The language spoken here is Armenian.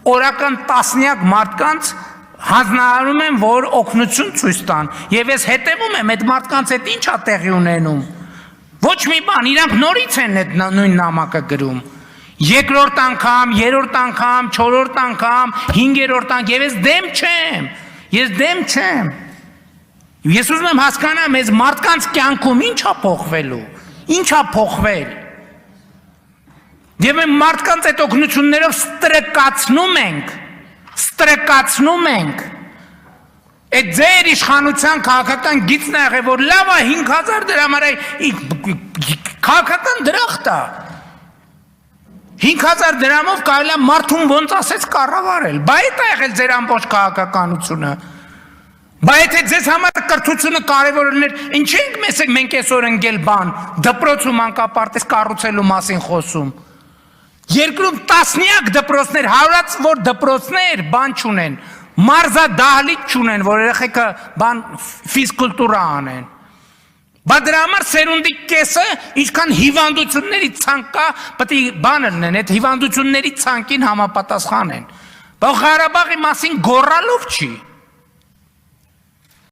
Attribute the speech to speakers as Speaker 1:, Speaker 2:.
Speaker 1: օրական տասնյակ մարդկանց հանձնարարում են, որ օգնություն ցույց տան, եւ ես հետևում եմ այդ մարդկանց հետ ինչ է տեղի ունենում։ Ոչ մի բան, իրանք նորից են այդ նույն նամակը գրում։ Երկրորդ անգամ, երրորդ անգամ, չորրորդ անգամ, հինգերորդ անգամ, եւ ես դեմ չեմ։ Ես ուզում եմ հասկանամ, այս մարդկանց կյանքում ինչ է փոխվելու, ինչ է փոխվել։ Եվ մենք մարդկանց այդ օգնություններով ստրկացնում ենք։ Այդ ձեր իշխանության քաղաքական գիծն է եղել, որ լավ է 5000 դրամ արա քաղաքական դրախտ է։ 5000 դրամով կարելի է մարդուն ոնց ասեց կառավարել։ Բա այդ է եղել ձեր ամբողջ քաղաքականությունը։ Բա եթե ձեզ համար կրթությունը կարևոր էր, ինչ ենք մենք այսօր ընկել բան, դպրոց ու մանկապարտեզ կառուցելու մասին խոսում։ Երկրում տասնյակ դպրոցներ, հարյուրավոր դպրոցներ բան չունեն, մարզադահլիճ չունեն, որ երեխեքը բան ֆիզկուլտուրա անեն։ Բա դրա համար սերունդի կեսը ինչքան հիվանդությունների ցանկ կա, պետք է բան լինեն, այդ հիվանդությունների ցանկին համապատասխան են։ Բա Ղարաբաղի մասին գոռալով չի։